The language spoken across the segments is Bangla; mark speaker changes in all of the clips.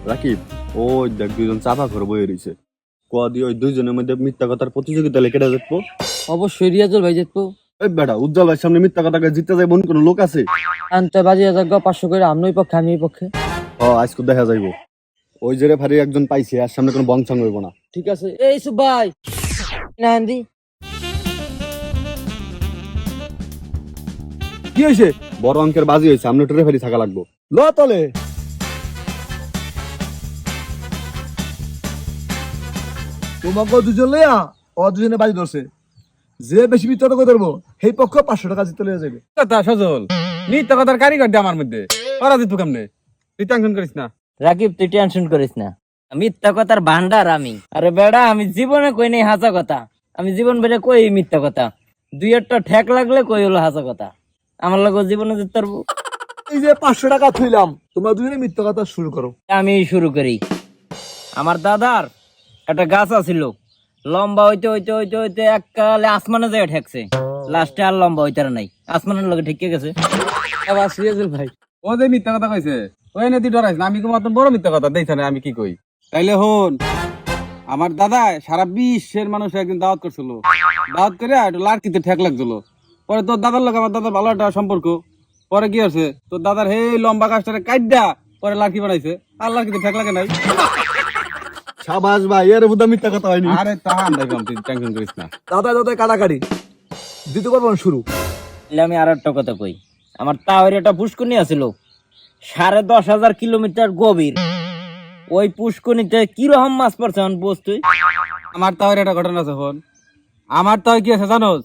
Speaker 1: রাকিব, ওই দেখ দুইজন চাপা করে বয়ে রয়েছে। কদি ওই দুইজনের মধ্যে মিথ্যা কথার প্রতিযোগিতা লেখে দেখবো।
Speaker 2: অবশ্যই রিয়াজুল ভাই জিতবো।
Speaker 1: এই বেটা, উজ্জ্বল ভাইয়ের সামনে মিথ্যা কথা জিততে যায় মন কোনো লোক আছে?
Speaker 2: আনতে বাজিয়ে যাক 500 করে, আমি ওই পক্ষে আমি এই পক্ষে।
Speaker 1: আজকে দেখা যাইবো। ওই যে রেফারি একজন পাইছে, আর সামনে কোনো বংশাং হইব না।
Speaker 2: ঠিক আছে। এই সুব ভাই না আন্দি
Speaker 3: কি হয়েছে?
Speaker 1: বড় অঙ্কের বাজি হয়েছে, সামনে একটু রেফারি থাকা লাগবো।
Speaker 3: ল তলে তোমাকে দুজন লইয়া ও দুজনে বাজি ধরছে, যে বেশি মিথ্যা কথা ধরবো সেই পক্ষ 500 টাকা জিতে লইয়া যাবে।
Speaker 4: কথা সজল মিথ্যা কথার কারিগর দিয়ে আমার মধ্যে ওরা দিত কেমনে? তুই টেনশন করিস না।
Speaker 2: রাকিব, তুই টেনশন করিস না, মিথ্যা কথার ভান্ডার আমি। আরে বেড়া, আমি জীবনে কই নাই হাসা কথা। আমি জীবন বেড়ে কই মিথ্যা কথা। দুই একটা ঠেক লাগলে কই হলো হাসা কথা। আমার লোক জীবনে জিততে পারবো।
Speaker 3: এই যে 500 টাকা থইলাম, তোমরা দুজনে মিথ্যা কথা শুরু করো।
Speaker 2: আমি শুরু করি। আমার দাদার একটা গাছ আছিল, লম্বা হইতে হইতে হইতে হইতে এককালে আসমানে যায় ঠেকছে। লাস্টে আর লম্বা হইতে নাই, আসমানের লগে ঠেকে গেছে। আবার সিরিয়াসুল ভাই,
Speaker 4: ও যে মিথ্যা কথা কইছে ওই না তুই ডরাইস না। আমি তোমার বড় মিথ্যা কথা দেইছ না, আমি কি কই তাইলে হন। আমার দাদা সারা বিশ্বের মানুষ একদিন দাওয়াত করছিল, দাওয়াত করে একটু লাড়কিতে ঠেক লাগছিল। পরে তোর দাদার লোক আমার দাদার ভালো একটা সম্পর্ক। পরে কি হচ্ছে, তোর দাদার হে লম্বা গাছটারে কাইডা পরে লাড়কি বানাইছে, আর লাড়কিতে ঠেক লাগে নাই।
Speaker 1: সাবাস ভাই, এর বুদ্ধা মিথ্যা কথা হয়নি।
Speaker 4: আরে তাহান দেখলাম, তুই টেনশন করিস না।
Speaker 3: দাদা দাদা কাটাকাটি দ্বিতীয় পর্ব শুরু।
Speaker 2: তাহলে আমি আর একটা কথা কই। আমার তাওয়ার একটা পুষ্করণী আছিল 10,500 কিলোমিটার গভীর। ওই পুষ্করণীতে কিরকম মাছ পড়ছে বুঝ তুই?
Speaker 4: আমার তাও একটা ঘটনা আছে হন। আমার তাও কি আছে জানোস,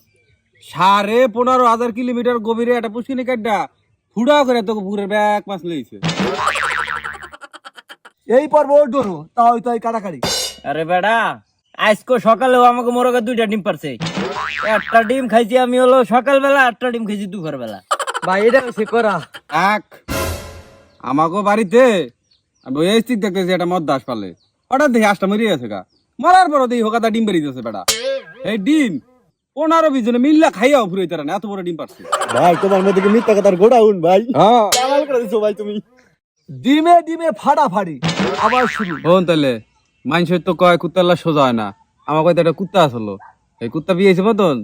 Speaker 4: 15,500 কিলোমিটার গভীরে একটা পুষ্কিনি কাটটা ফুড়া করে তোকে পুকুরের ব্যাগ মাছ লইছে।
Speaker 3: এই পর্ব ধরো তাই তাই কাটাকাটি।
Speaker 2: আরে বেড়া, আজকে সকালেও আমাকে মোরগে 2টা ডিম পারছে। একটা ডিম খাইছি আমি হলো সকালবেলা, একটা ডিম খাইছি দুপুর বেলা। ভাই এটা হচ্ছে করা
Speaker 4: এক আমাকে বাড়িতে আমি ওই স্টিক দেখতেছি একটা মদ দাস পালে, হঠাৎ দেখি হাঁসটা মরিয়ে গেছে গা। মরার পর দেখি হোকাটা ডিম বেরিয়েছে বেড়া। এই ডিম 15-20 জনে মিল্লা খাইয়াও ফুরাইতে না, এত বড় ডিম পারছে।
Speaker 1: ভাই, তোমার মধ্যে কি মিথ্যা কথার গোডাউন ভাই?
Speaker 4: হ্যাঁ
Speaker 1: কামাল করে দিছো ভাই তুমি।
Speaker 3: ডিমে ডিমে ফাটাফাটি আবার শুরু।
Speaker 4: হন তাইলে মানুষের তো কয় কুত্তাল্লা সোজা হয় না। আমার কয়টা একটা কুত্তা আসলো, এই কুত্তা বিয়েছে মতন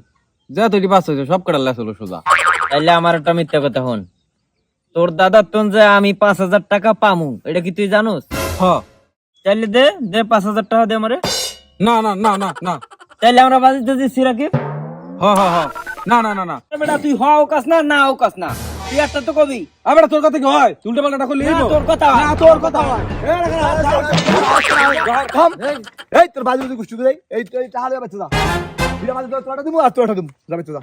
Speaker 4: যা তৈরি বাস হয়েছে সব কটার লেস হলো সোজা।
Speaker 2: তাইলে আমার একটা মিথ্যা কথা হন। তোর দাদার তন যে আমি 5,000 টাকা পামু, এটা কি তুই জানোস?
Speaker 4: হ
Speaker 2: তাইলে দে দে 5,000 টাকা দে আমারে।
Speaker 4: না না না না না
Speaker 2: তাইলে আমরা বাজিতে দিচ্ছি রাকিব।
Speaker 4: হ হ হ না না না না
Speaker 2: বেটা তুই হও কাস না, না হও কাস না, তুই একটা তো কবি।
Speaker 4: আবার তোর কথা কি হয়? উল্টা পাল্টা করলে
Speaker 2: না, তোর কথা হয়।
Speaker 4: না তোর কথা হয়।
Speaker 3: থাম। এই তোর বাজি বাজি গুষ্টি দেই। এই এই টাকা দেবা বেচে দা। বিনা বাজি তোর টাকা দিমু আর তোর টাকা দিমু। যা বেচে দা।